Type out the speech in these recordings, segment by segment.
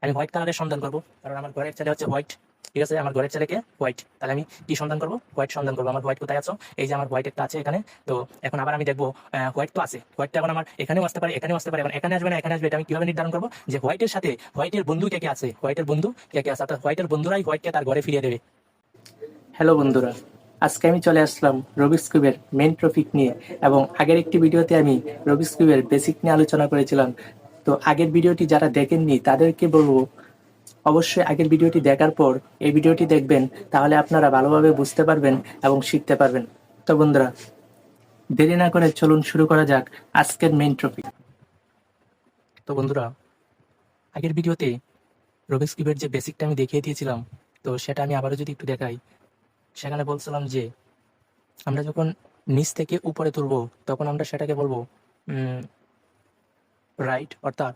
আমি হোয়াইট কালারের সন্ধান করবো, কারণ আমার ঘরের ছেলে হচ্ছে হোয়াইট। ঠিক আছে, আমার ঘরের ছেলেকে হোয়াইট, তাহলে আমি কি সন্ধান করবো? হোয়াইট সন্ধান করবো। আমার হোয়াইট কোথায় আছো? এই যে আমার হোয়াইট একটা আছে এখানে। তো এখন আবার আমি দেখবো হোয়াইট তো আছে, হোয়াইটটা এখন আমার এখানেও আসতে পারে, এখানেও আসতে পারে, এখন এখানে আসবে না এখানে আসবে, এটা আমি কিভাবে নির্ধারণ করবো যে হোয়াইটের সাথে হোয়াইটের বন্ধু কে কে আছে, হোয়াইটের বন্ধু কে কে আছে, অর্থাৎ হোয়াইটের বন্ধুরাই হোয়াইটকে তার ঘরে ফিরিয়ে দেবে। হ্যালো বন্ধুরা, আজকে আমি চলে আসলাম রুবিক্স কিউবের মেন টপিক নিয়ে। এবং আগের একটি ভিডিওতে আমি রুবিক্স কিউবের বেসিক নিয়ে আলোচনা করেছিলাম। তো আগের ভিডিওটি যারা দেখেননি তাদেরকে বলবো অবশ্যই আগের ভিডিওটি দেখার পর এই ভিডিওটি দেখবেন, তাহলে আপনারা ভালোভাবে বুঝতে পারবেন এবং শিখতে পারবেন। তো বন্ধুরা, দেরি না করে চলুন শুরু করা যাক আজকের মেইন টপিক। তো বন্ধুরা, আগের ভিডিওতে রুবিক্স কিউবের যে বেসিকটা আমি দেখিয়ে দিয়েছিলাম, তো সেটা আমি আবারও যদি একটু দেখাই। সেখানে বলছিলাম যে আমরা যখন নিচ থেকে উপরে তুলব তখন আমরা সেটাকে বলবো রাইট, অর্থাৎ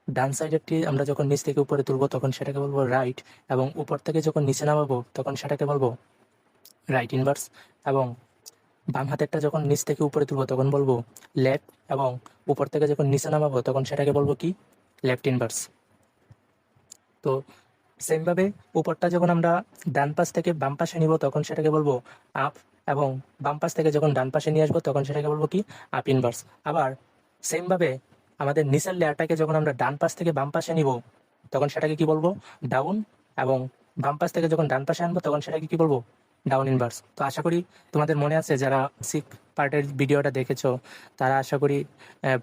ডান সাইডেরটি আমরা যখন নিচ থেকে উপরে তুলব তখন সেটাকে বলবো রাইট, এবং উপর থেকে যখন নিচে নামাবো তখন সেটাকে বলবো রাইট ইনভার্স, এবং বাম হাতেরটা যখন নিচ থেকে উপরে তুলবো তখন বলবো লেফট, এবং উপর থেকে যখন নিচে নামাবো তখন সেটাকে বলবো কি? Left inverse. তো সেমভাবে উপরটা যখন আমরা ডান পাশ থেকে বাম পাশে নিব তখন সেটাকে বলবো আপ, এবং বাম পাশ থেকে যখন ডান পাশে নিয়ে আসবো তখন সেটাকে বলবো কি? Up inverse. আবার সেমভাবে আমাদের নিচের লেয়ারটাকে যখন আমরা ডান পাশ থেকে বাম পাশে নিব তখন সেটাকে কি বলবো? ডাউন, এবং বাম পাশ থেকে যখন ডান পাশে আনবো তখন সেটাকে কি বলবো? Down inverse. তো আশা করি তোমাদের মনে আছে, যারা সিক পার্টের ভিডিওটা দেখেছো তারা আশা করি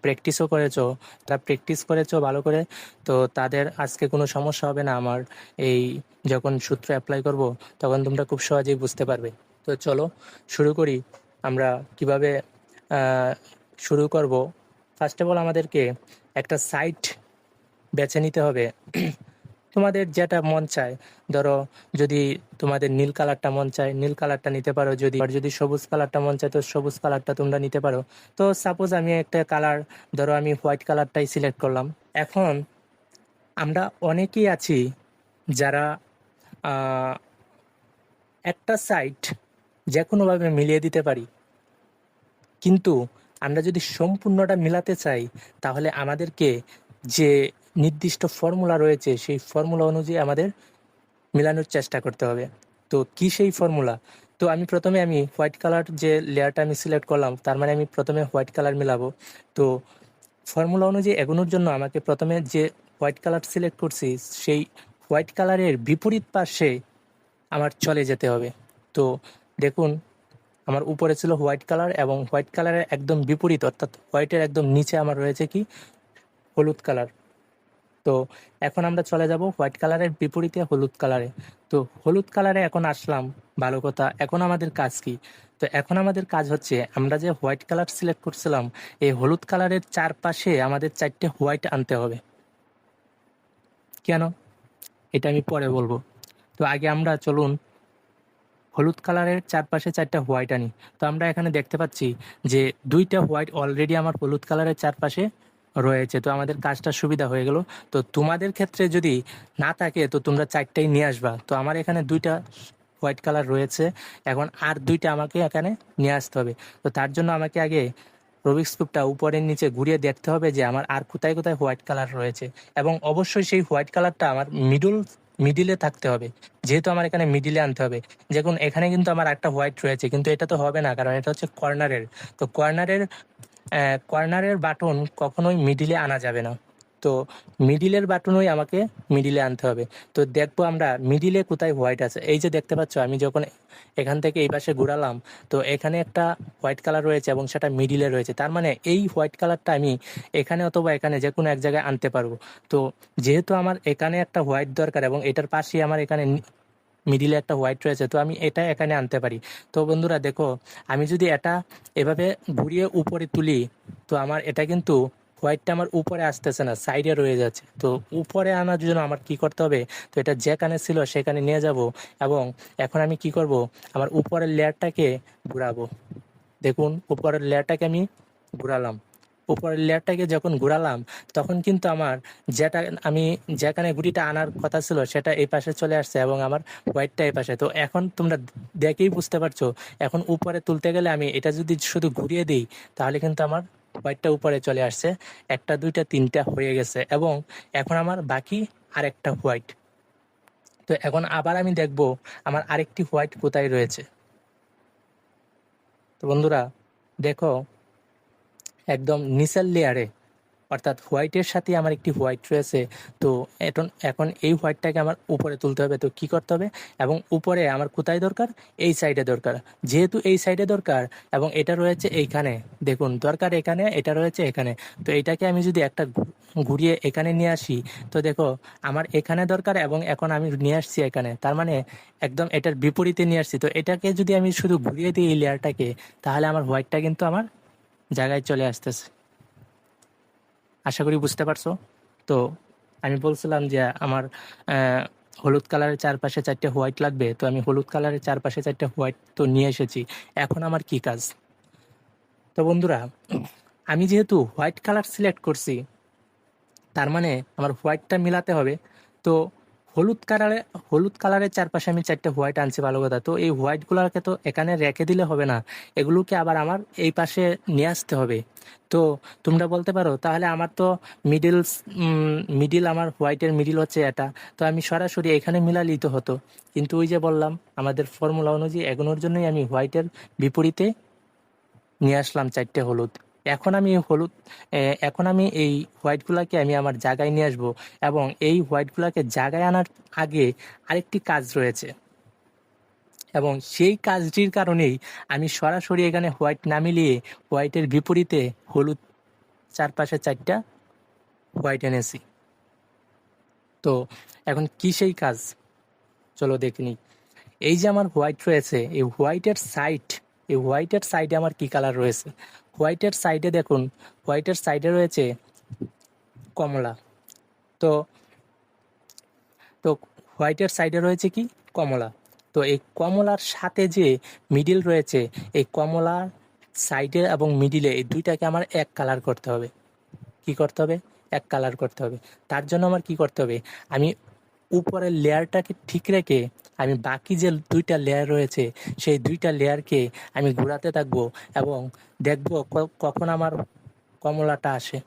প্র্যাকটিসও করেছো, তারা প্র্যাকটিস করেছো ভালো করে। তো তাদের আজকে কোনো সমস্যা হবে না। আমার এই যখন সূত্র অ্যাপ্লাই করব তখন তোমরা খুব সহজেই বুঝতে পারবে। তো চলো শুরু করি। আমরা কিভাবে শুরু করব? ফার্স্ট অফ অল আমাদেরকে একটা সাইট বেছে নিতে হবে। তোমাদের যেটা মন চায়, ধরো যদি তোমাদের নীল কালারটা মন চায় নীল কালারটা নিতে পারো, যদি সবুজ কালারটা মন চায় তো সবুজ কালারটা তোমরা নিতে পারো। তো সাপোজ আমি একটা কালার, ধরো আমি হোয়াইট কালারটাই সিলেক্ট করলাম। এখন আমরা অনেকেই আছি যারা একটা সাইট যে কোনোভাবে মিলিয়ে দিতে পারি, কিন্তু আমরা যদি সম্পূর্ণটা মিলাতে চাই তাহলে আমাদেরকে যে নির্দিষ্ট ফর্মুলা রয়েছে সেই ফর্মুলা অনুযায়ী আমাদের মিলানোর চেষ্টা করতে হবে। তো কি সেই ফর্মুলা? তো আমি হোয়াইট কালার যে লেয়ারটা আমি সিলেক্ট করলাম, তার মানে আমি প্রথমে হোয়াইট কালার মিলাবো। তো ফর্মুলা অনুযায়ী এগোনোর জন্য আমাকে প্রথমে যে হোয়াইট কালার সিলেক্ট করছি সেই হোয়াইট কালারের বিপরীত পাশে আমার চলে যেতে হবে। তো দেখুন, আমার উপরে ছিল হোয়াইট কালার, এবং হোয়াইট কালারের একদম বিপরীত অর্থাৎ হোয়াইটের একদম নিচে আমার রয়েছে কি? হলুদ কালার। তো এখন আমরা চলে যাব হোয়াইট কালারের বিপরীতে হলুদ কালারে। তো হলুদ কালারে এখন আসলাম, ভালো কথা। এখন আমাদের কাজ কি? তো এখন আমাদের কাজ হচ্ছে, আমরা যে হোয়াইট কালার সিলেক্ট করছিলাম এই হলুদ কালারের চারপাশে আমাদের 4টে হোয়াইট আনতে হবে। কেন? এটা আমি পরে বলবো। তো আগে আমরা চলুন হলুদ কালারের চারপাশে 4টা হোয়াইট আনি। তো আমরা এখানে দেখতে পাচ্ছি যে 2টা হোয়াইট অলরেডি আমার হলুদ কালারের চারপাশে রয়েছে। তো আমাদের কাজটা সুবিধা হয়ে গেল। তো তোমাদের ক্ষেত্রে যদি না থাকে তো তোমরা 4টাই নিয়ে আসবা। তো আমার এখানে 2টা হোয়াইট কালার রয়েছে, এখন আর 2টা আমাকে এখানে নিয়ে আসতে হবে। তো তার জন্য আমাকে আগে রুবিক্স কিউবটা উপরের নিচে ঘুরিয়ে দেখতে হবে যে আমার আর কোথায় কোথায় হোয়াইট কালার রয়েছে, এবং অবশ্যই সেই হোয়াইট কালারটা আমার মিডিলে থাকতে হবে। যেহেতু আমার এখানে মিডিলে আনতে হবে। দেখুন এখানে কিন্তু আমার একটা হোয়াইট রয়েছে, কিন্তু এটা তো হবে না, কারণ এটা হচ্ছে কর্নারের। তো কর্নারের বাটন কখনোই মিডিলে আনা যাবে না। তো মিডিলের বাটনই আমাকে মিডিলে আনতে হবে। তো দেখবো আমরা মিডিলে কোথায় হোয়াইট আছে। এই যে দেখতে পাচ্ছ, আমি যখন এখান থেকে এই পাশে ঘোরালাম তো এখানে একটা হোয়াইট কালার রয়েছে এবং সেটা মিডিলে রয়েছে। তার মানে এই হোয়াইট কালারটা আমি এখানে অথবা এখানে যে কোনো এক জায়গায় আনতে পারবো। তো যেহেতু আমার এখানে একটা হোয়াইট দরকার এবং এটার পাশেই আমার এখানে মিডিলে একটা হোয়াইট রয়েছে, তো আমি এটা এখানে আনতে পারি। তো বন্ধুরা দেখো, আমি যদি এটা এভাবে ঘুরিয়ে উপরে তুলি তো আমার এটা কিন্তু হোয়াইটটা আমার উপরে আসতেছে না, সাইডে রয়ে যাচ্ছে। তো উপরে আনার জন্য আমার কি করতে হবে? তো এটা যেখানে ছিল সেখানে নিয়ে যাব, এবং এখন আমি কি করব? আমার উপরের লেয়ারটাকে ঘুরাবো। দেখুন উপরের লেয়ারটাকে আমি ঘুরালাম। উপরের লেয়ারটাকে যখন ঘুরালাম তখন কিন্তু আমার যেটা আমি যেখানে গুটিটা আনার কথা ছিল সেটা এই পাশে চলে আসছে, এবং আমার হোয়াইটটা এই পাশে। তো এখন তোমরা দেখেই বুঝতে পারছো, এখন উপরে তুলতে গেলে আমি এটা যদি শুধু ঘুরিয়ে দিই তাহলে কিন্তু আমার হোয়াইটটা উপরে চলে আসছে, 1 2 3 হয়ে গেছে। এবং এখন আমার বাকি আরেকটা হোয়াইট। তো এখন আবার আমি দেখব আমার আরেকটি হোয়াইট কোথায় রয়েছে। তো বন্ধুরা দেখো একদম নিচের লেয়ারে, অর্থাৎ হোয়াইটের সাথে আমার একটি হোয়াইট রয়েছে। তো এখন এই হোয়াইটটাকে আমার উপরে তুলতে হবে। তো কি করতে হবে, এবং উপরে আমার কোথায় দরকার, এই সাইডে দরকার। যেহেতু এই সাইডে দরকার এবং এটা রয়েছে এইখানে, দেখুন দরকার এখানে, এটা রয়েছে এখানে। তো এটাকে আমি যদি একটা ঘুরিয়ে এখানে নিয়ে আসি, তো দেখো আমার এখানে দরকার এবং এখন আমি নিয়ে আসছি এখানে, তার মানে একদম এটার বিপরীতে নিয়ে আসছি। তো এটাকে যদি আমি শুধু ঘুরিয়ে দিই এই লেয়ারটাকে, তাহলে আমার হোয়াইটটা কিন্তু আমার জায়গায় চলে আসতেছে। আশা করি বুঝতে পারছো। তো আমি বলছিলাম যে আমার হলুদ কালারের চারপাশে 4টে হোয়াইট লাগবে। তো আমি হলুদ কালারের চারপাশে 4টে হোয়াইট তো নিয়ে এসেছি। এখন আমার কি কাজ? তো বন্ধুরা আমি যেহেতু হোয়াইট কালার সিলেক্ট করছি, তার মানে আমার হোয়াইটটা মিলাতে হবে। তো হলুদ কালারের চারপাশে আমি 4টে হোয়াইট আনছি, ভালো কথা। তো এই হোয়াইটগুলোকে তো এখানে রেখে দিলে হবে না, এগুলোকে আবার আমার এই পাশে নিয়ে আসতে হবে। তো তোমরা বলতে পারো তাহলে আমার তো মিডিল আমার হোয়াইটের মিডিল হচ্ছে এটা, তো আমি সরাসরি এখানে মিলালেই তো হতো। কিন্তু ওই যে বললাম আমাদের ফর্মুলা অনুযায়ী এগোনোর জন্যই আমি হোয়াইটের বিপরীতে নিয়ে আসলাম 4টে হলুদ। এখন আমি এখন আমি এই হোয়াইটগুলোকে আমি আমার জায়গায় নিয়ে আসবো, এবং এই হোয়াইটগুলোকে জায়গায় আনার আগে আরেকটি কাজ রয়েছে, এবং সেই কাজটির কারণেই আমি সরাসরি এখানে হোয়াইট না মিলিয়ে হোয়াইটের বিপরীতে হলুদ চারপাশে 4টা হোয়াইট এনেছি। তো এখন কি সেই কাজ, চলো দেখে নিই। এই যে আমার হোয়াইট রয়েছে, এই হোয়াইটের সাইডে আমার কি কালার রয়েছে? হোয়াইটের সাইডে দেখুন, হোয়াইটের সাইডে রয়েছে কমলা। তো তো হোয়াইটের সাইডে রয়েছে কি, কমলা। তো এই কমলার সাথে যে মিডিল রয়েছে, এই কমলার সাইডে এবং মিডিলে এই দুইটাকে আমার এক কালার করতে হবে। কি করতে হবে? এক কালার করতে হবে। তার জন্য আমার কি করতে হবে, আমি উপরের লেয়ারটাকে ঠিক রেখে আমি বাকি যে 2টা লেয়ার রয়েছে সেই 2টা লেয়ারকে আমি ঘোরাতে থাকবো, এবং দেখবো কখন আমার কমলাটা আসে।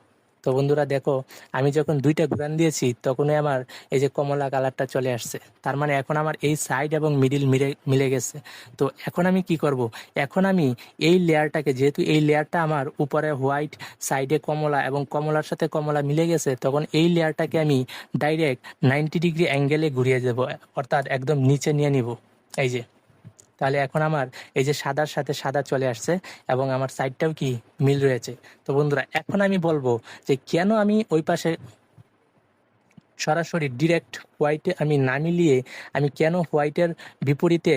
তো বন্ধুরা দেখো আমি যখন 2টা ঘুরান দিয়েছি তখনই আমার এই যে কমলা কালারটা চলে আসছে। তার মানে এখন আমার এই সাইড এবং মিডিল মিলে গেছে। তো এখন আমি কি করব, এখন আমি এই লেয়ারটাকে, যেহেতু এই লেয়ারটা আমার উপরে হোয়াইট, সাইডে কমলা এবং কমলার সাথে কমলা মিলে গেছে, তখন এই লেয়ারটাকে আমি ডাইরেক্ট 90 ডিগ্রি অ্যাঙ্গেলে ঘুরিয়ে দেবো, অর্থাৎ একদম নিচে নিয়ে নিব। এই যে, তাহলে এখন আমার এই যে সাদার সাথে সাদা চলে আসছে এবং আমার সাইডটাও কি মিল রয়েছে। তো বন্ধুরা এখন আমি বলবো যে কেন আমি ওই পাশে সরাসরি ডিরেক্ট হোয়াইটে আমি না মিলিয়ে আমি কেন হোয়াইটের বিপরীতে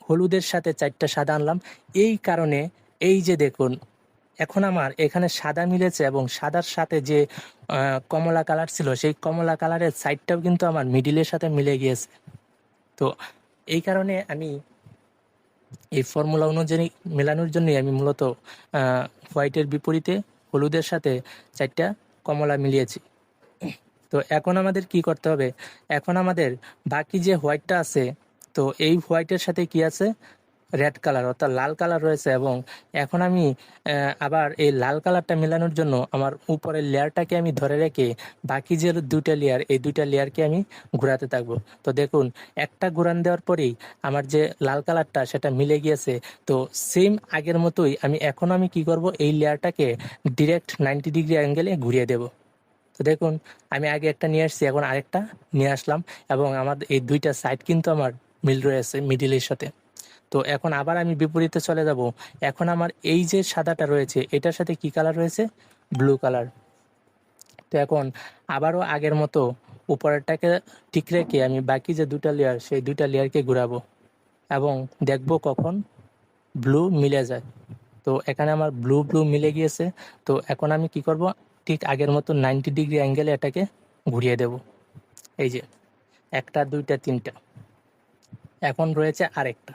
হলুদের সাথে 4টা সাদা আনলাম। এই কারণে, এই যে দেখুন এখন আমার এখানে সাদা মিলেছে এবং সাদার সাথে যে কমলা কালার ছিল সেই কমলা কালারের সাইডটাও কিন্তু আমার মিডিলের সাথে মিলে গিয়েছে। তো এই কারণে আমি এই ফর্মুলা অনুযায়ী মেলানোর জন্যই আমি মূলত হোয়াইটের বিপরীতে হলুদের সাথে 4টা কমলা মিলিয়েছি। তো এখন আমাদের কি করতে হবে, এখন আমাদের বাকি যে হোয়াইটটা আছে, তো এই হোয়াইটের সাথে কি আছে, রেড কালার অর্থাৎ লাল কালার রয়েছে। এবং এখন আমি আবার এই লাল কালারটা মেলানোর জন্য আমার উপরের লেয়ারটাকে আমি ধরে রেখে বাকি যে 2টা লেয়ার, এই 2টা লেয়ারকে আমি ঘোরাতে থাকবো। তো দেখুন একটা ঘোরান দেওয়ার পরেই আমার যে লাল কালারটা সেটা মিলে গিয়েছে। তো সেম আগের মতোই এখন আমি কি করব, এই লেয়ারটাকে ডিরেক্ট 90 ডিগ্রি অ্যাঙ্গেলে ঘুরিয়ে দেব। তো দেখুন আমি আগে একটা নিয়ে আসছি, এখন আরেকটা নিয়ে আসলাম, এবং আমার এই 2টা সাইড কিন্তু আমার মিল রয়েছে মিডিলের সাথে। তো এখন আবার আমি বিপরীতে চলে যাব। এখন আমার এই যে সাদাটা রয়েছে এটার সাথে কি কালার রয়েছে, ব্লু কালার। তো এখন আবারও আগের মতো উপরেরটাকে ঠিক রেখে আমি বাকি যে 2টা লেয়ার সেই 2টা লেয়ারকে ঘুরাবো এবং দেখব কখন ব্লু মিলে যায়। তো এখানে আমার ব্লু মিলে গিয়েছে। তো এখন আমি কি করব, ঠিক আগের মতো 90 ডিগ্রি অ্যাঙ্গেলে এটাকে ঘুরিয়ে দেব। এই যে 1টা 2টা 3টা, এখন রয়েছে আরেকটা।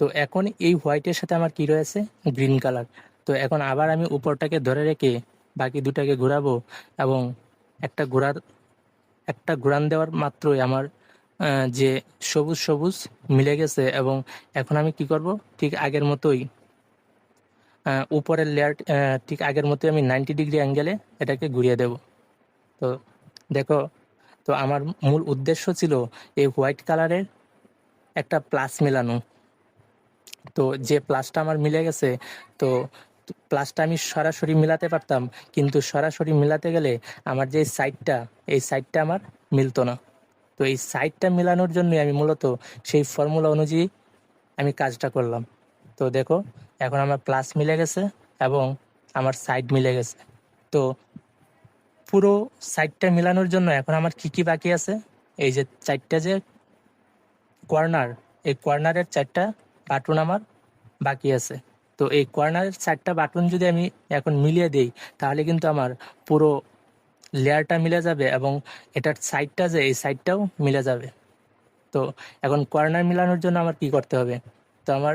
তো এখন এই হোয়াইটের সাথে আমার কি রয়েছে, গ্রিন কালার। তো এখন আবার আমি উপরটাকে ধরে রেখে বাকি 2টাকে ঘোরাবো, এবং একটা ঘোরার একটা ঘোরান দেওয়ার মাত্রই আমার যে সবুজ সবুজ মিলে গেছে। এবং এখন আমি কি করব, ঠিক আগের মতোই উপরের লেয়ার ঠিক আগের মতোই আমি 90 ডিগ্রি অ্যাঙ্গেলে এটাকে ঘুরিয়ে দেব। তো দেখো তো আমার মূল উদ্দেশ্য ছিল এই হোয়াইট কালারের একটা প্লাস মেলানো। তো যে প্লাসটা আমার মিলে গেছে, তো প্লাসটা আমি সরাসরি মিলাতে পারতাম, কিন্তু সরাসরি মিলাতে গেলে আমার যে সাইডটা, এই সাইডটা আমার মিলতো না। তো এই সাইডটা মেলানোর জন্যই আমি মূলত সেই ফর্মুলা অনুযায়ী আমি কাজটা করলাম। তো দেখো, এখন আমার প্লাস মিলে গেছে এবং আমার সাইড মিলে গেছে। তো পুরো সাইডটা মেলানোর জন্য এখন আমার কি কি বাকি আছে, এই যে চারটা যে কর্নার, এই কর্নারের 4টা বাটন আমার বাকি আছে। তো এই কর্নারের 4টা বাটন যদি আমি এখন মিলিয়ে দিই, তাহলে কিন্তু আমার পুরো লেয়ারটা মিলে যাবে এবং এটার সাইডটা যে, এই সাইডটাও মিলে যাবে। তো এখন কর্নার মিলানোর জন্য আমার কি করতে হবে? তো আমার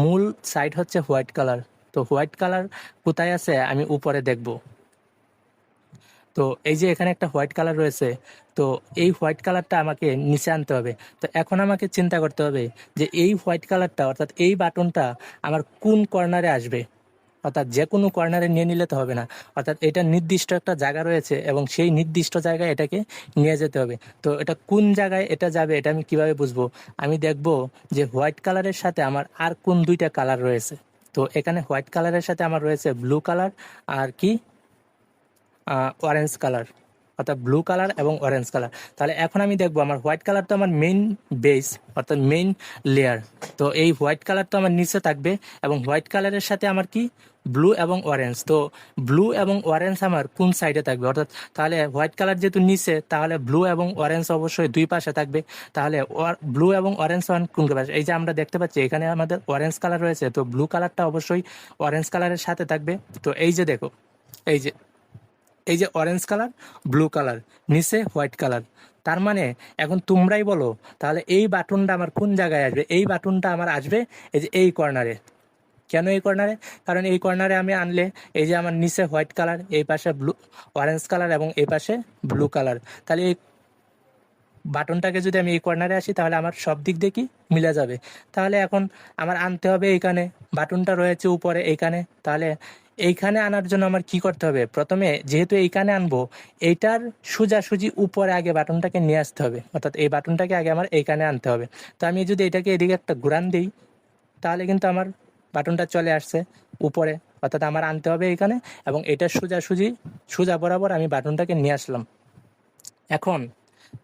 মূল সাইড হচ্ছে হোয়াইট কালার। তো হোয়াইট কালার কোথায় আছে আমি উপরে দেখব। তো এই যে এখানে একটা হোয়াইট কালার রয়েছে, তো এই হোয়াইট কালারটা আমাকে নিচে আনতে হবে। তো এখন আমাকে চিন্তা করতে হবে যে এই হোয়াইট কালারটা, অর্থাৎ এই বাটনটা আমার কোন কর্নারে আসবে। অর্থাৎ যে কোনো কর্নারে নিয়ে নিলে তো হবে না, অর্থাৎ এটা নির্দিষ্ট একটা জায়গা রয়েছে এবং সেই নির্দিষ্ট জায়গায় এটাকে নিয়ে যেতে হবে। তো এটা কোন জায়গায় এটা যাবে, এটা আমি কিভাবে বুঝবো? আমি দেখব যে হোয়াইট কালারের সাথে আমার আর কোন 2টা কালার রয়েছে। তো এখানে হোয়াইট কালারের সাথে আমার রয়েছে ব্লু কালার আর কি অরেঞ্জ কালার, অর্থাৎ ব্লু কালার এবং অরেঞ্জ কালার। তাহলে এখন আমি দেখবো আমার হোয়াইট কালার তো আমার মেইন বেস, অর্থাৎ মেইন লেয়ার। তো এই হোয়াইট কালার তো আমার নিচে থাকবে এবং হোয়াইট কালারের সাথে আমার কি ব্লু এবং অরেঞ্জ। তো ব্লু এবং অরেঞ্জ আমার কোন সাইডে থাকবে? অর্থাৎ তাহলে হোয়াইট কালার যেহেতু নিচে, তাহলে ব্লু এবং অরেঞ্জ অবশ্যই 2 পাশে থাকবে। তাহলে ব্লু এবং অরেঞ্জ কোন পাশে? এই যে আমরা দেখতে পাচ্ছি এখানে আমাদের অরেঞ্জ কালার রয়েছে, তো ব্লু কালারটা অবশ্যই অরেঞ্জ কালারের সাথে থাকবে। তো এই যে দেখো, এই যে এই যে অরেঞ্জ কালার, ব্লু কালার, নিচে হোয়াইট কালার। তার মানে এখন তোমরাই বলো, তাহলে এই বাটনটা আমার কোন জায়গায় আসবে? এই বাটনটা আমার আসবে এই যে এই কর্নারে। কেন এই কর্নারে? কারণ এই কর্নারে আমি আনলে এই যে আমার নিচে হোয়াইট কালার, এই পাশে ব্লু অরেঞ্জ কালার এবং এই পাশে ব্লু কালার, তাহলে এই বাটনটাকে যদি আমি এই কর্নারে আসি, তাহলে আমার সব দিক দিয়ে কি মিলে যাবে। তাহলে এখন আমার আনতে হবে এইখানে, বাটনটা রয়েছে উপরে এইখানে, তাহলে এইখানে আনার জন্য আমার কি করতে হবে? প্রথমে যেহেতু এইখানে আনবো, এইটার সোজাসুজি উপরে আগে বাটনটাকে নিয়ে আসতে হবে, অর্থাৎ এই বাটনটাকে আগে আমার এইখানে আনতে হবে। তো আমি যদি এটাকে এদিকে একটা ঘুরান দিই, তাহলে কিন্তু আমার বাটনটা চলে আসছে উপরে, অর্থাৎ আমার আনতে হবে এইখানে এবং এটা সোজাসুজি সোজা বরাবর আমি বাটনটাকে নিয়ে আসলাম। এখন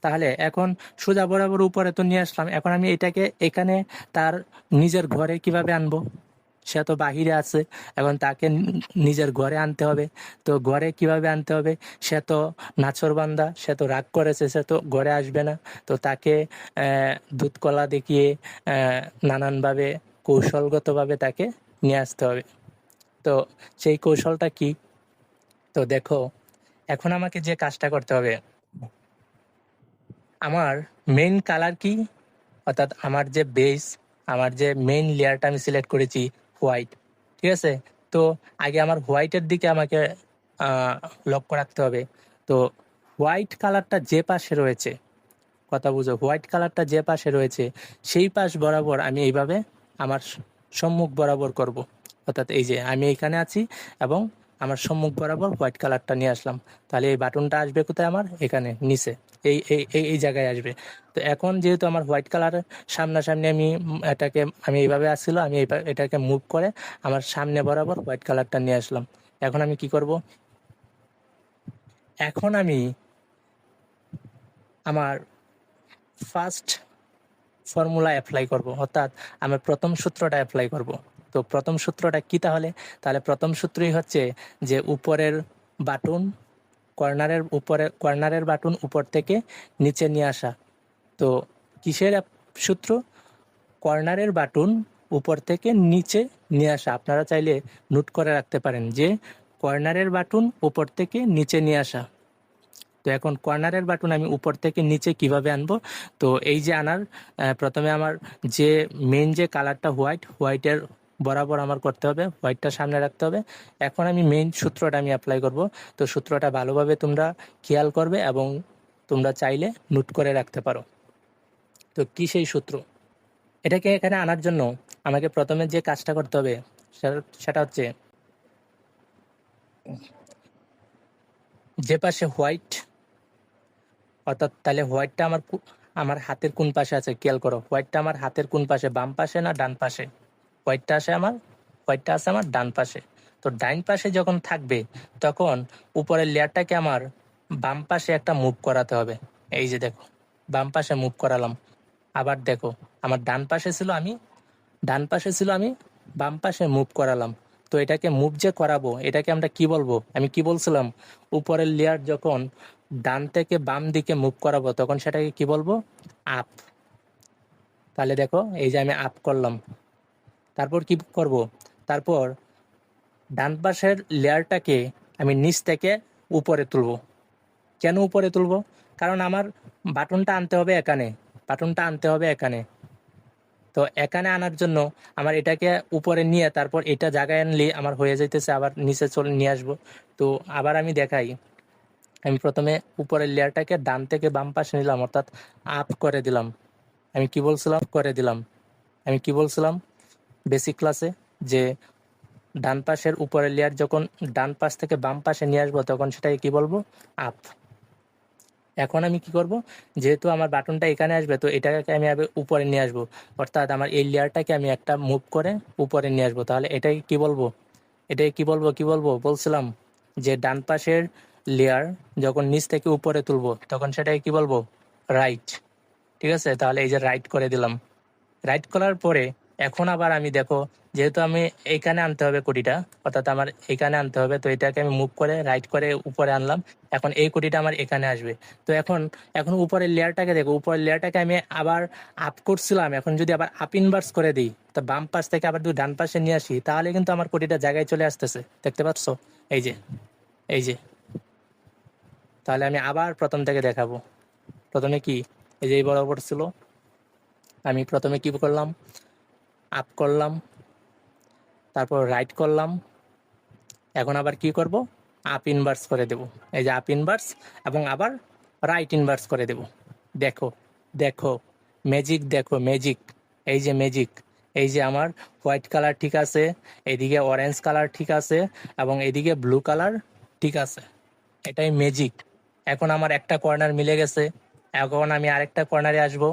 তাহলে এখন সোজা বরাবর উপরে তো নিয়ে আসলাম, এখন আমি এটাকে এখানে তার নিজের ঘরে কিভাবে আনবো? সে তো বাহিরে আছে, এখন তাকে নিজের ঘরে আনতে হবে। তো ঘরে কিভাবে আনতে হবে? সে তো নাছোড়বান্দা, সে তো রাগ করেছে, সে তো ঘরে আসবে না। তো তাকে দুধ কলা দেখিয়ে নানানভাবে কৌশলগতভাবে তাকে নিয়ে আসতে হবে। তো সেই কৌশলটা কি? তো দেখো, এখন আমাকে যে কাজটা করতে হবে, আমার মেইন কালার কি? অর্থাৎ আমার যে বেস, আমার যে মেইন লেয়ারটা আমি সিলেক্ট করেছি হোয়াইট, ঠিক আছে? তো আগে আমার হোয়াইটের দিকে আমাকে লক্ষ্য রাখতে হবে। তো হোয়াইট কালারটা যে পাশে রয়েছে, কথা বুঝো, হোয়াইট কালারটা যে পাশে রয়েছে সেই পাশ বরাবর আমি এইভাবে আমার সম্মুখ বরাবর করব। অর্থাৎ এই যে আমি এইখানে আছি এবং আমার সম্মুখ বরাবর হোয়াইট কালারটা নিয়ে আসলাম। তাহলে এই বাটনটা আসবে কোথায়? আমার এখানে নিচে, এই এই এই এই জায়গায় আসবে। তো এখন যেহেতু আমার হোয়াইট কালারের সামনাসামনি আমি এটাকে আমি এইভাবে আসছিল, আমি এটাকে মুভ করে আমার সামনে বরাবর হোয়াইট কালারটা নিয়ে আসলাম। এখন আমি কি করব? এখন আমি আমার ফার্স্ট ফর্মুলা অ্যাপ্লাই করব, অর্থাৎ আমি প্রথম সূত্রটা অ্যাপ্লাই করব। তো প্রথম সূত্রটা কি তাহলে? তাহলে প্রথম সূত্রই হচ্ছে যে উপরের বাটন, কর্নারের বাটন উপর থেকে নিচে নিয়ে আসা। তো কিসের সূত্র? কর্নারের বাটন উপর থেকে নিচে নিয়ে আসা। আপনারা চাইলে নোট করে রাখতে পারেন যে কর্নারের বাটন উপর থেকে নিচে নিয়ে আসা। তো এখন কর্নারের বাটন আমি উপর থেকে নিচে কিভাবে আনবো? তো এই যে আনার প্রথমে আমার যে মেইন যে কালারটা হোয়াইটের বরাবর আমার করতে হবে, হোয়াইটটা সামনে রাখতে হবে। এখন আমি মেইন সূত্রটা আমি অ্যাপ্লাই করব। তো সূত্রটা ভালোভাবে তোমরা খেয়াল করবে এবং তোমরা চাইলে নোট করে রাখতে পারো। তো কি সেই সূত্র? এটাকে এখানে আনার জন্য আমাকে প্রথমে যে কাজটা করতে হবে সেটা হচ্ছে, যে পাশে হোয়াইট অর্থাৎ তাহলে হোয়াইটটা আমার হাতের কোন পাশে আছে খেয়াল করো, হোয়াইটটা আমার হাতের কোন পাশে, বাম পাশে না ডান পাশে? হোয়াইটটা আছে আমার ডান পাশে। তো ডান পাশে যখন থাকবে তখন উপরের লেয়ারটাকে আমার বাম পাশে একটা মুভ করাতে হবে। এই যে দেখো, বাম পাশে মুভ করালাম। আবার দেখো, আমার ডান পাশে ছিল, আমি বাম পাশে মুভ করালাম। তো এটাকে মুভ যে করাবো, এটাকে আমরা কি বলবো? আমি কি বলছিলাম, উপরের লেয়ার যখন ডান থেকে বাম দিকে মুভ করাবো তখন সেটাকে কি বলবো? আপ। তাহলে দেখো, এই যে আমি আপ করলাম, তারপর কি করব? তারপর ডান পাশের লেয়ারটাকে আমি নিচ থেকে উপরে তুলবো। কেন উপরে তুলবো? কারণ আমার বাটনটা আনতে হবে এখানে। তো এখানে আনার জন্য আমার এটাকে উপরে নিয়ে তারপর এটা জায়গায় আনলে আমার হয়ে যাইতেছে আবার নিচে চলে নিয়ে আসবো। তো আবার আমি দেখাই, আমি প্রথমে উপরের লেয়ারটাকে ডান থেকে বাম পাশে নিলাম, অর্থাৎ আপ করে দিলাম। আমি কি বলছিলাম বেসিক ক্লাসে, যে ডান পাশের উপরের লেয়ার যখন ডান পাশ থেকে বাম পাশে নিয়ে আসবো তখন সেটাকে কি বলবো? আপ। এখন আমি কি করব, যেহেতু আমার বাটনটা এখানে আসবে তো এটাকে আমি আবার উপরে নিয়ে আসবো, অর্থাৎ আমার এই লেয়ারটাকে আমি একটা মুভ করে উপরে নিয়ে আসবো। তাহলে এটাকে কি বলবো বলছিলাম যে ডান পাশের লেয়ার যখন নিচ থেকে উপরে তুলবো তখন সেটাকে কি বলবো? রাইট। ঠিক আছে, তাহলে এই যে রাইট করে দিলাম। রাইট করার পরে এখন আবার আমি দেখো, যেহেতু আমি এইখানে আনতে হবে কুটিটা, অর্থাৎ আমার এখানে আনতে হবে, তো এটাকে আমি মুভ করে রাইট করে উপরে আনলাম। এখন এই কুটিটা আমার এখানে আসবে। তো এখন উপরের লেয়ারটাকে দেখো, উপরের লেয়ারটাকে আমি আবার আপ করছিলাম, এখন যদি আবার আপ ইনভার্স করে দিই, তো বাম পাশ থেকে আবার যদি ডান পাশে নিয়ে আসি তাহলে কিন্তু আমার কুটিটা জায়গায় চলে আসতেছে, দেখতে পাচ্ছ? এই যে এই যে তাহলে আমি আবার প্রথম থেকে দেখাবো। প্রথমে কি, এই যে এই বরাবর ছিল, আমি প্রথমে কি করলাম? আপ করলাম, তারপর রাইট করলাম। এখন আবার কি করব? আপ ইনভার্স করে দেব। এই যে আপ ইনভার্স, এবং আবার রাইট ইনভার্স করে দেব। দেখো দেখো ম্যাজিক, দেখো ম্যাজিক, এই যে ম্যাজিক। এই যে আমার হোয়াইট কালার ঠিক আছে, এদিকে অরেঞ্জ কালার ঠিক আছে, এবং এদিকে ব্লু কালার ঠিক আছে। এটাই ম্যাজিক। এখন আমার একটা কর্নার মিলে গেছে। এখন আমি আরেকটা কর্নারে আসবো,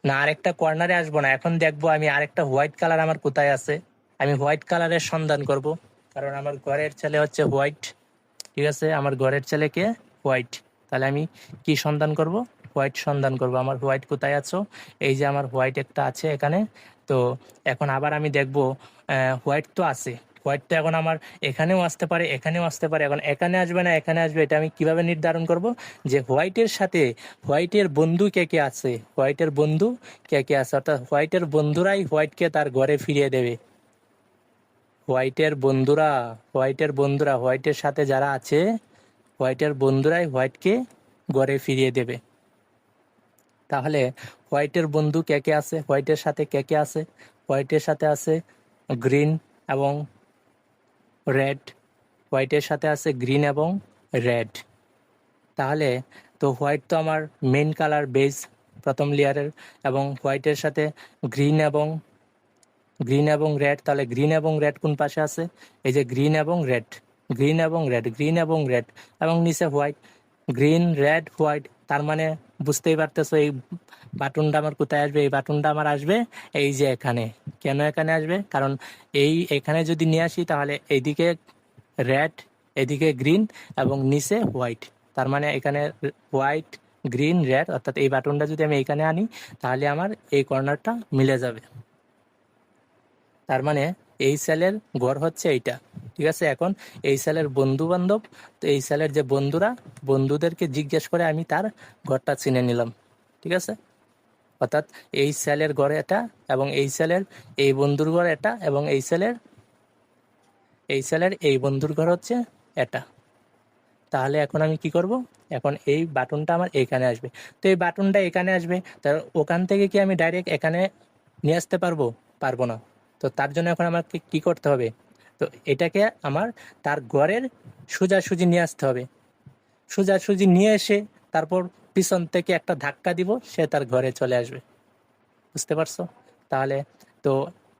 না আরেকটা কর্নারে আসবো না, এখন দেখবো আমি আরেকটা হোয়াইট কালার আমার কোথায় আছে। আমি হোয়াইট কালারের সন্ধান করব, কারণ আমার ঘরের ছেলে হচ্ছে হোয়াইট। ঠিক আছে, আমার ঘরের ছেলেকে হোয়াইট। তাহলে আমি কি সন্ধান করব? হোয়াইট সন্ধান করব। আমার হোয়াইট কোথায় আছো? এই যে আমার হোয়াইট একটা আছে এখানে। তো এখন আবার আমি দেখব, হোয়াইট তো আছে, হোয়াইট তো এখন আমার এখানেও আসতে পারে, এখানেও আসতে পারে। এখন এখানে আসবে না এখানে আসবে, এটা আমি কিভাবে নির্ধারণ করব? যে হোয়াইটের সাথে হোয়াইটের বন্ধু কে কে আছে, অর্থাৎ হোয়াইটের বন্ধুরাই হোয়াইটকে তার ঘরে ফিরিয়ে দেবে। হোয়াইটের সাথে যারা আছে, হোয়াইটের বন্ধুরাই হোয়াইটকে ঘরে ফিরিয়ে দেবে। তাহলে হোয়াইটের বন্ধু কে কে আছে, হোয়াইটের সাথে কে কে আছে? হোয়াইটের সাথে আছে গ্রিন এবং রেড। হোয়াইটের সাথে আছে গ্রিন এবং রেড। তাহলে তো হোয়াইট তো আমার মেন কালার বেস প্রথম লেয়ারের, এবং হোয়াইটের সাথে গ্রিন এবং রেড। তাহলে গ্রিন এবং রেড কোন পাশে আছে? এই যে গ্রিন এবং রেড, এবং নিচে হোয়াইট। গ্রিন রেড হোয়াইট, তার মানে বুঝতেই পারতেছো এই বাটনটা আমার কোথায় আসবে? এই বাটনটা আমার আসবে এই যে এখানে। কেন এখানে আসবে? কারণ এখানে যদি নিয়ে আসি তাহলে এইদিকে রেড, এদিকে গ্রিন এবং নিচে হোয়াইট। তার মানে এখানে হোয়াইট গ্রিন রেড, অর্থাৎ এই বাটনটা যদি আমি এখানে আনি তাহলে আমার এই কর্নারটা মিলে যাবে। তার মানে এই সেলের ঘর হচ্ছে এইটা। ঠিক আছে, এখন এই সেলের বন্ধু বান্ধব, তো এই সেলের যে বন্ধুদেরকে জিজ্ঞেস করে আমি তার ঘরটা চিনে নিলাম। ঠিক আছে, অর্থাৎ এই সেলের ঘর এটা, এবং এই সেলের এই বন্ধুর ঘর এটা, এবং এই সেলের এই বন্ধুর ঘর হচ্ছে এটা। তাহলে এখন আমি কি করব? এখন এই বাটনটা আমার এখানে আসবে। তো এই বাটনটা এখানে আসবে, তার ওখান থেকে কি আমি ডাইরেক্ট এখানে নিয়ে আসতে পারবো না। তো তার জন্য এখন আমাকে কি করতে হবে? তো এটাকে আমার তার ঘরের সোজাসুজি নিয়ে আসতে হবে। সোজাসুজি নিয়ে এসে তারপর পিছন থেকে একটা ধাক্কা দিব, সে তার ঘরে চলে আসবে। বুঝতে পারছো? তাহলে তো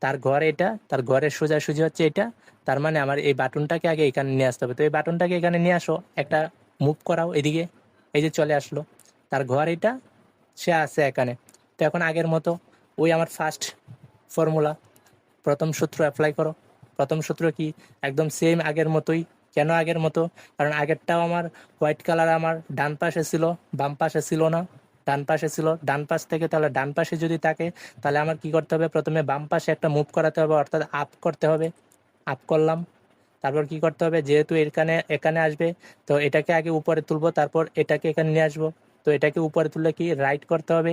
তার ঘর এটা, তার ঘরের সোজাসুজি হচ্ছে এটা। তার মানে আমার এই বাটনটাকে আগে এখানে নিয়ে আসতে হবে। তো এই বাটনটাকে এখানে নিয়ে আসো, একটা মুভ করাও এদিকে, এই যে চলে আসলো। তার ঘর এটা, সে আছে এখানে। তো এখন আগের মতো ওই আমার ফার্স্ট ফর্মুলা, প্রথম সূত্র অ্যাপ্লাই করো। প্রথম সূত্র কি? একদম সেম আগের মতোই। কেন আগের মতো? কারণ আগেরটাও আমার হোয়াইট কালার আমার ডান পাশে ছিল, বাম পাশে ছিল না। ডান পাশে ছিল, ডান পাশ থেকে তাহলে ডান পাশে যদি থাকে তাহলে আমার কি করতে হবে? প্রথমে বাম পাশে একটা মুভ করাতে হবে, অর্থাৎ আপ করতে হবে। আপ করলাম, তারপর কি করতে হবে? যেহেতু এখানে এখানে আসবে, তো এটাকে আগে উপরে তুলবো, তারপর এটাকে এখানে নিয়ে আসবো। তো এটাকে উপরে তুললে কি রাইট করতে হবে,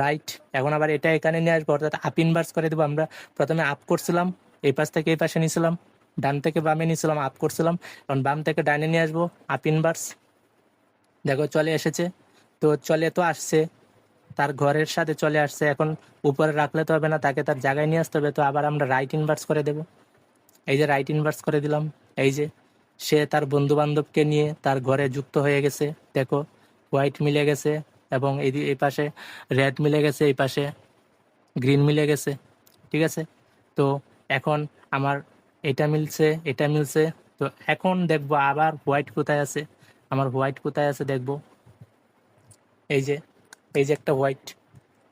রাইট। এখন আবার এটা এখানে নিয়ে আসবো, অর্থাৎ আপ ইনভার্স করে দেবো। আমরা প্রথমে আপ করছিলাম, এই পাশ থেকে এই পাশে নিয়েছিলাম, ডান থেকে বামে নিয়েছিলাম, আপ করছিলাম। এখন বাম থেকে ডানে নিয়ে আসবো, আপ ইনভার্স। দেখো চলে এসেছে। তো চলে তো আসছে, তার ঘরের সাথে চলে আসছে। এখন উপরে রাখলে তো হবে না, তাকে তার জায়গায় নিয়ে আসতে হবে। তো আবার আমরা রাইট ইনভার্স করে দেব। এই যে রাইট ইনভার্স করে দিলাম। এই যে সে তার বন্ধু বান্ধবকে নিয়ে তার ঘরে যুক্ত হয়ে গেছে। দেখো হোয়াইট মিলে গেছে, এবং এই পাশে রেড মিলে গেছে, এই পাশে গ্রিন মিলে গেছে। ঠিক আছে, তো এখন আমার এটা মিলছে, এটা মিলছে। তো এখন দেখবো আবার হোয়াইট কোথায় আছে, আমার হোয়াইট কোথায় আছে দেখবো। এই যে, এই যে একটা হোয়াইট,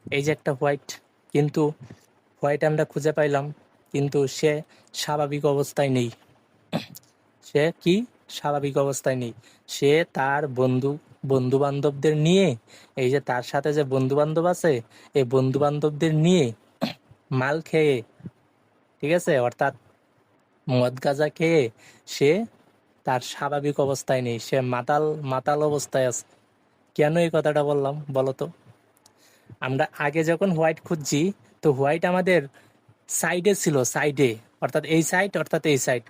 এই যে একটা হোয়াইট। কিন্তু হোয়াইট আমরা খুঁজে পাইলাম, কিন্তু সে স্বাভাবিক অবস্থায় নেই। সে কি স্বাভাবিক অবস্থায় নেই? সে তার বন্ধু বান্ধবদের নিয়ে, এই যে তার সাথে যে বন্ধু বান্ধব আছে, এই বন্ধু বান্ধবদের নিয়ে মাল খেয়ে, ঠিক আছে, অর্থাৎ মদ গাঁজা খেয়ে সে তার স্বাভাবিক অবস্থায় নেই, সে মাতাল মাতাল অবস্থায় আছে। কেন এই কথাটা বললাম বলো তো? আমরা আগে যখন হোয়াইট খুঁজছি, তো হোয়াইট আমাদের সাইডে ছিল, সাইডে, অর্থাৎ এই সাইড, অর্থাৎ এই সাইড,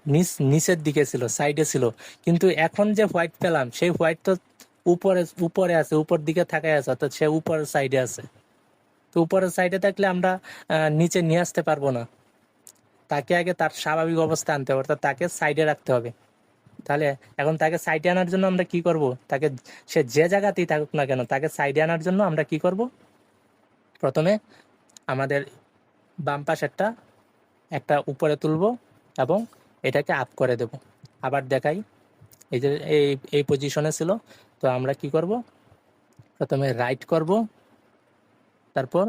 নিচের দিকে ছিল, সাইডে ছিল। কিন্তু এখন যে হোয়াইট পেলাম, সেই হোয়াইট তো উপরে উপরে আছে, উপর দিকে থাকায় আছে, অর্থাৎ সে উপরের সাইডে আছে। তো উপরের সাইডে থাকলে আমরা নিচে নিয়ে আসতে পারবো না। তাকে আগে তার স্বাভাবিক অবস্থায় আনতে হবে, অর্থাৎ তাকে সাইডে রাখতে হবে। তাহলে এখন তাকে সাইডে আনার জন্য আমরা কি করব? তাকে, সে যে জায়গাতেই থাকুক না কেন, তাকে সাইডে আনার জন্য আমরা কি করব? প্রথমে আমাদের বাম পাশেরটা একটা উপরে তুলব এবং এটাকে আপ করে দেব। আবার দেখাই, এই যে এই এই পজিশনে ছিল। তো আমরা কি করব? প্রথমে রাইট করব, তারপর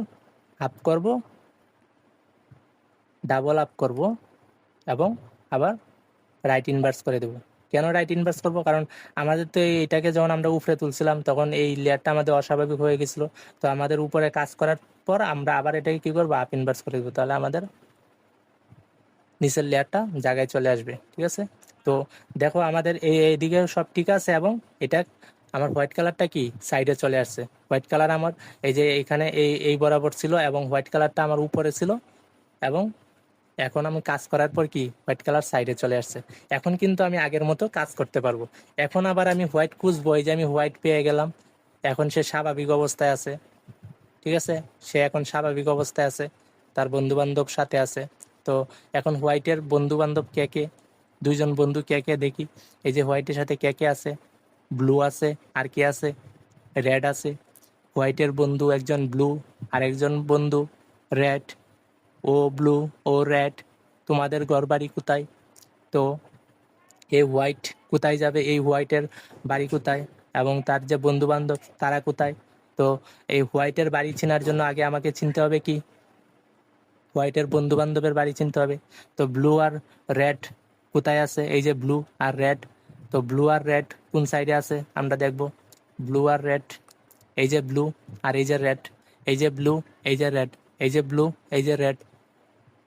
আপ করব, ডাবল আপ করব, এবং আবার রাইট ইনভার্স করে দেব। কেন রাইট ইনভার্স করব? কারণ আমাদের তো এইটাকে যখন আমরা উপরে তুলছিলাম, তখন এই লেয়ারটা আমাদের অস্বাভাবিক হয়ে গেছিলো। তো আমাদের উপরে কাজ করার পর আমরা আবার এটাকে কী করবো? আপ ইনভার্স করে দেবো। তাহলে আমাদের নিচের লেয়ারটা জায়গায় চলে আসবে। ঠিক আছে, তো দেখো আমাদের এইদিকে সব ঠিক আছে, এবং এটা আমার হোয়াইট কালারটা কি সাইডে চলে আসছে। হোয়াইট কালার আমার এই যে এখানে এই বরাবর ছিল, এবং হোয়াইট কালারটা আমার উপরে ছিল, এবং এখন আমি কাজ করার পর কি হোয়াইট কালার সাইডে চলে আসছে। এখন কিন্তু আমি আগের মতো কাজ করতে পারবো। এখন আবার আমি হোয়াইট খুঁজবো, এই যে আমি হোয়াইট পেয়ে গেলাম, এখন সে স্বাভাবিক অবস্থায় আছে। ঠিক আছে, সে এখন স্বাভাবিক অবস্থায় আছে, তার বন্ধু বান্ধব সাথে আছে। তো এখন হোয়াইটের বন্ধু বান্ধব কে কে? দুইজন বন্ধু কে কে দেখি। এই যে হোয়াইটের সাথে কে কে আছে? ব্লু আছে, আর কে আছে? রেড আছে। হোয়াইটের বন্ধু একজন ব্লু, আর একজন বন্ধু রেড। ও ব্লু, ও রেড, তোমাদের ঘর বাড়ি কোথায়? তো এই হোয়াইট কোথায় যাবে? এই হোয়াইটের বাড়ি কোথায়, এবং তার যে বন্ধু বান্ধব তারা কোথায়? তো এই হোয়াইটের বাড়ি চেনার জন্য আগে আমাকে চিনতে হবে কি? হোয়াইটের বন্ধু বান্ধবের বাড়ি চিনতে হবে। তো ব্লু আর রেড কোথায় আছে? এই যে ব্লু আর রেড। তো ব্লু আর রেড কোন সাইডে আছে আমরা দেখব। ব্লু আর রেড, এই যে ব্লু আর এই যে রেড, এই যে ব্লু, এই যে রেড, এই যে ব্লু, এই যে রেড,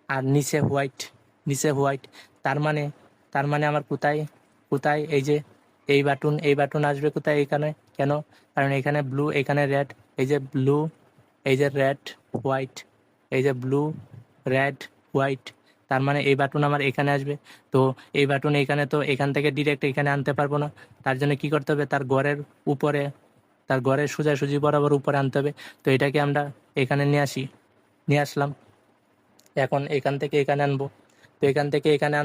আর নিচে হোয়াইট, নিচে হোয়াইট। তার মানে, তার মানে আমার কোথায় কোথায়? এই যে এই বাটন, এই বাটন আসবে কোথায়? এখানে। কেন? কারণ এখানে ব্লু, এখানে রেড। এই যে ব্লু, এই যে রেড, হোয়াইট, এই যে ব্লু, রেড, হোয়াইট। তার মানে এই বাটন আমার এখানে আসবে। তো এই বাটন এখানে, তো এখান থেকে ডিরেক্ট এখানে আনতে পারবো না। তার জন্য কি করতে হবে? তার ঘরের উপরে, তার ঘরের সোজাসুজি বরাবর উপরে আনতে হবে। তো এটাকে আমরা এখানে নিয়ে আসি, নিয়ে আসলাম। এখন এখান থেকে এখানে আনবো। তো এখান থেকে এখানে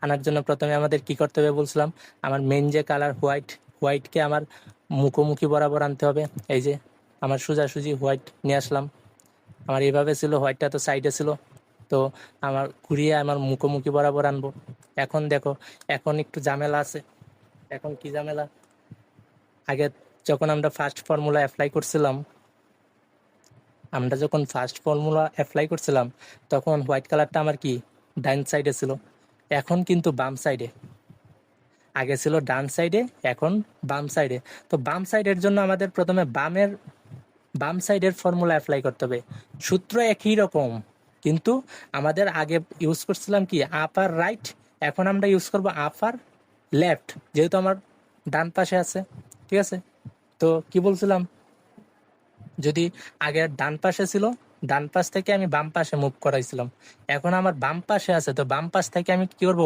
আনার জন্য প্রথমে আমাদের কি করতে হবে বলছিলাম? আমার মেন যে কালার হোয়াইট, হোয়াইটকে আমার মুখোমুখি বরাবর আনতে হবে। এই যে আমার সোজাসুজি হোয়াইট নিয়ে আসলাম। আমার এইভাবে ছিল, হোয়াইটটা তো সাইডে ছিল। তো আমার ঘুরিয়ে আমার মুখোমুখি বরাবর আনবো। এখন দেখো, এখন একটু ঝামেলা আছে। এখন কি ঝামেলা? আগে যখন আমরা ফার্স্ট ফর্মুলা অ্যাপ্লাই করছিলাম তখন হোয়াইট কালারটা আমার কি ডান সাইডে ছিল, এখন কিন্তু বাম সাইডে। আগে ছিল ডান সাইডে, এখন বাম সাইডে। তো বাম সাইডের জন্য আমাদের প্রথমে বাম সাইডের ফর্মুলা অ্যাপ্লাই করতে হবে। সূত্র একই রকম, কিন্তু আমাদের আগে ইউজ করছিলাম কি আপ আর রাইট, এখন আমরা ইউজ করব আপ আর লেফট, যেহেতু আমার ডান পাশে আছে। ঠিক আছে, তো কি বলছিলাম, যদি আগে ডান পাশে ছিল, ডান পাশ থেকে আমি বাম পাশে মুভ করাইছিলাম, এখন আমার বাম পাশে আছে, তো বাম পাশ থেকে আমি কি করব,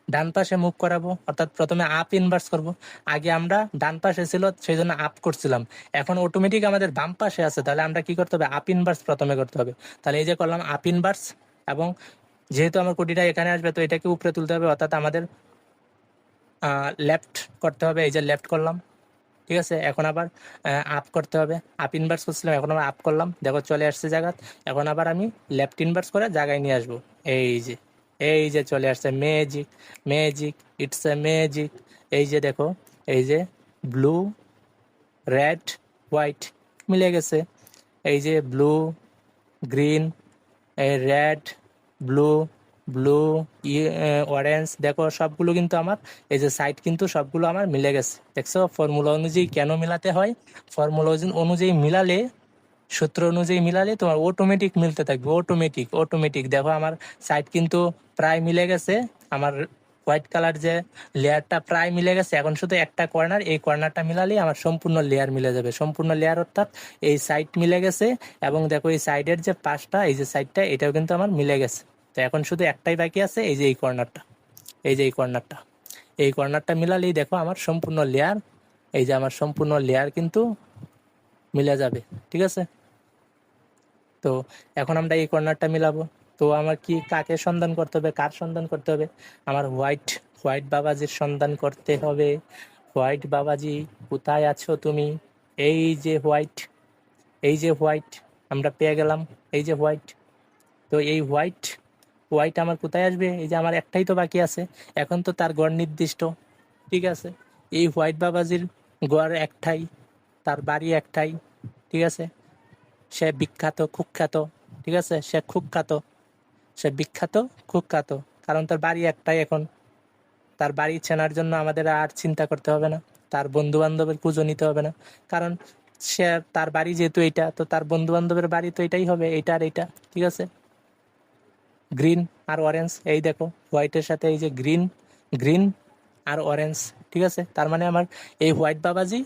ডান পাশে মুভ করাবো, অর্থাৎ প্রথমে আপ ইনভার্স করব। আগে আমরা ডান পাশে ছিল সেই জন্য আপ করছিলাম, এখন অটোমেটিক আমাদের বাম পাশে আছে, তাহলে আমরা কি করতে হবে, আপ ইনভার্স প্রথমে করতে হবে। তাহলে এই যে করলাম আপ ইনভার্স, এবং যেহেতু আমার কোটিটা এখানে আসবে, তো এটাকে উপরে তুলতে হবে, অর্থাৎ আমাদের লেফট করতে হবে। এই যে লেফট করলাম, ঠিক আছে। এখন আবার আপ করতে হবে, আপ ইনভার্স করছিলাম, এখন আবার আপ করলাম, দেখো চলে আসছে জায়গাত। এখন আবার আমি লেফট ইনভার্স করে জায়গায় নিয়ে আসবো। এই যে চলে আসছে, magic magic, it's a magic. এই যে দেখো, এই যে ব্লু রেড হোয়াইট মিলে গেছে। এই যে blue green, red blue blue orange, দেখো সবগুলো কিন্তু আমার এই যে সাইড কিন্তু সবগুলো আমার মিলে গেছে। দেখছো ফর্মুলা অনুযায়ী কেন মিলাতে হয়, ফর্মুলা অনুযায়ী মিলালে, সূত্র অনুযায়ী মিলালে তোমার অটোমেটিক মিলতে থাকবে, অটোমেটিক। দেখো আমার সাইড কিন্তু প্রায় মিলে গেছে, আমার হোয়াইট কালার যে লেয়ারটা প্রায় মিলে গেছে, এখন শুধু একটা কর্নার, এই কর্নারটা মিলালেই আমার সম্পূর্ণ লেয়ার মিলে যাবে, সম্পূর্ণ লেয়ার, অর্থাৎ এই সাইড মিলে গেছে। এবং দেখো এই সাইডের যে পাশটা, এই যে সাইডটা, এটাও কিন্তু আমার মিলে গেছে। তো এখন শুধু একটাই বাকি আছে, এই যে এই কর্নারটা, এই কর্নারটা মিলালেই দেখো আমার সম্পূর্ণ লেয়ার, এই যে আমার সম্পূর্ণ লেয়ার কিন্তু মিলে যাবে। ঠিক আছে, তো এখন আমরা এই কর্নারটা মিলাবো। তো আমার কি কাকে সন্ধান করতে হবে, কার সন্ধান করতে হবে, আমার হোয়াইট বাবাজির সন্ধান করতে হবে। হোয়াইট বাবাজি কোথায় আছো তুমি? এই যে হোয়াইট আমরা পেয়ে গেলাম, এই যে হোয়াইট। তো এই হোয়াইট আমার কোথায় আসবে, এই যে আমার একটাই তো বাকি আছে, এখন তো তার গড় নির্দিষ্ট। ঠিক আছে, এই হোয়াইট বাবাজির গড় একটাই, তার বাড়ি একটাই। ঠিক আছে, সে কুখ্যাত। ঠিক আছে, সে বিখ্যাত কুখ্যাত, কারণ তার বাড়ি একটাই। এখন তার বাড়ি চেনার জন্য আমাদের আর চিন্তা করতে হবে না, তার বন্ধু বান্ধবের খোঁজও নিতে হবে না, কারণ সে তার বাড়ি যেহেতু এইটা, তো তার বন্ধু বান্ধবের বাড়ি তো এটাই হবে, এইটা আর এইটা। ঠিক আছে, গ্রিন আর অরেঞ্জ, এই দেখো হোয়াইটের সাথে এই যে গ্রিন আর অরেঞ্জ। ঠিক আছে, তার মানে আমার এই হোয়াইট বাবাজি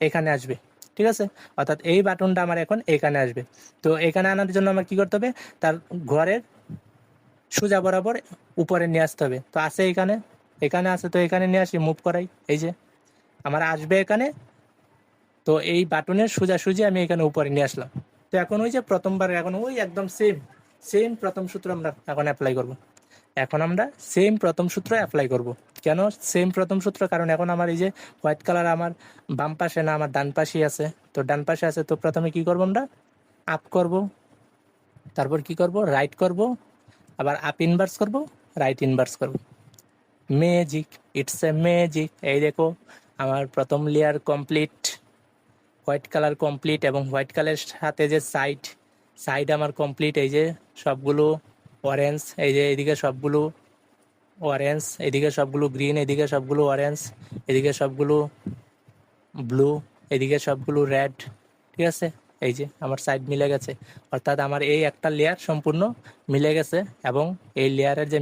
এখানে আসবে। ঠিক আছে, অর্থাৎ এই বাটনটা আমার এখন এখানে আসবে। তো এখানে আনার জন্য আমার কি করতে হবে, তার ঘরের সোজা বরাবর উপরে নিয়ে আসতে হবে। তো আছে এখানে আছে, তো এখানে নিয়ে আসি, মুভ করাই, এই যে আমার আসবে এখানে। তো এই বাটনের সোজাসুজি আমি এখানে উপরে নিয়ে আসলাম। তো এখন ওই যে প্রথমবার, এখন ওই একদম সেম প্রথম সূত্র আমরা এখন অ্যাপ্লাই করব। কেন সেম প্রথম সূত্র, কারণ এখন আমার এই যে হোয়াইট কালার আমার বাম পাশে না, আমার ডান পাশেই আছে। তো ডান পাশে আছে, তো প্রথমে কি করব, আমরা আপ করব, তারপর কি করব, রাইট করব, আবার আপ ইনভার্স করব, রাইট ইনভার্স করব। Magic, it's a magic. এই দেখো আমার প্রথম layer complete, white colour complete, এবং হোয়াইট কালারের সাথে যে সাইড আমার কমপ্লিট। এই যে সবগুলো অরেঞ্জ, এই যে এদিকে সবগুলো অরেঞ্জ, এদিকে সবগুলো গ্রিন, এদিকে সবগুলো অরেঞ্জ, এদিকে সবগুলো ব্লু, এদিকে সবগুলো রেড। ঠিক আছে, এই যে আমার সাইড মিলে গেছে, অর্থাৎ আমার এই একটা লেয়ার সম্পূর্ণ মিলে গেছে। এবং এই লেয়ারের যে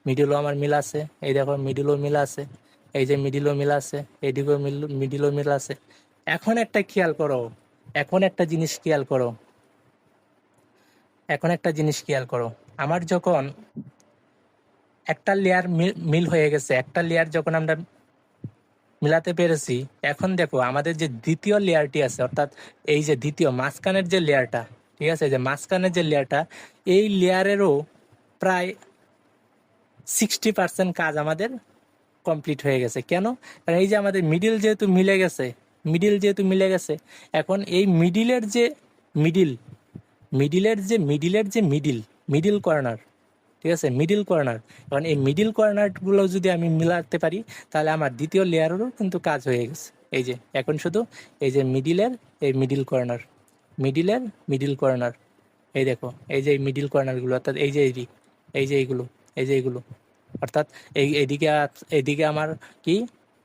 মিডলও আমার মিল আছে, এই দেখো মিডলও মিল আছে, এই যে মিডলও মিল আছে, এইদিকেও মিডলও মিল আছে। এখন একটা জিনিস খেয়াল করো, আমার যখন একটা লেয়ার মিল হয়ে গেছে, একটা লেয়ার যখন আমরা মিলাতে পেরেছি, এখন দেখো আমাদের যে দ্বিতীয় লেয়ারটি আছে, অর্থাৎ এই যে দ্বিতীয় মাঝখানের যে লেয়ারটা, ঠিক আছে, যে মাঝখানের যে লেয়ারটা, এই লেয়ারেরও প্রায় 60% কাজ আমাদের কমপ্লিট হয়ে গেছে। কেন? কারণ এই যে আমাদের মিডিল যেহেতু মিলে গেছে, এখন এই মিডিলের যে মিডিল কর্নার, ঠিক আছে, মিডিল কর্নার, এখন এই মিডিল কর্নারগুলো যদি আমি মিলাতে পারি, তাহলে আমার দ্বিতীয় লেয়ারেরও কিন্তু কাজ হয়ে গেছে। এই যে এখন শুধু এই যে এই মিডিল কর্নার, এই দেখো এই যে মিডিল কর্নারগুলো, অর্থাৎ এই যে এইগুলো, অর্থাৎ এইদিকে আমার কি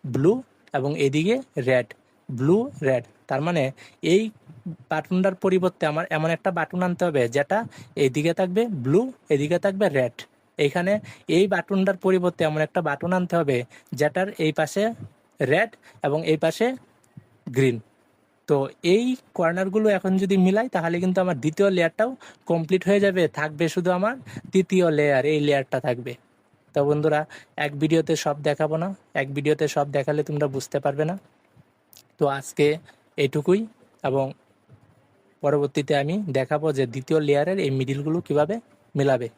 ব্লু এবং এদিকে রেড, ব্লু রেড। তার মানে এই বাটনটার পরিবর্তে আমার এমন একটা বাটন আনতে হবে যেটা এইদিকে থাকবে ব্লু, এদিকে থাকবে রেড। এইখানে এই বাটনটার পরিবর্তে এমন একটা বাটন আনতে হবে যেটার এই পাশে রেড এবং এই পাশে গ্রিন। তো এই কর্নারগুলো এখন যদি মিলাই তাহলে কিন্তু আমার দ্বিতীয় লেয়ারটাও কমপ্লিট হয়ে যাবে, থাকবে শুধু আমার তৃতীয় লেয়ার, এই লেয়ারটা থাকবে। তো বন্ধুরা, এক ভিডিওতে সব দেখাবো না, এক ভিডিওতে সব দেখালে তোমরা বুঝতে পারবে না। তো আজকে এইটুকুই, এবং পরবর্তীতে আমি দেখাবো যে দ্বিতীয় লেয়ারের এই মিডিলগুলো কিভাবে মেলাবে।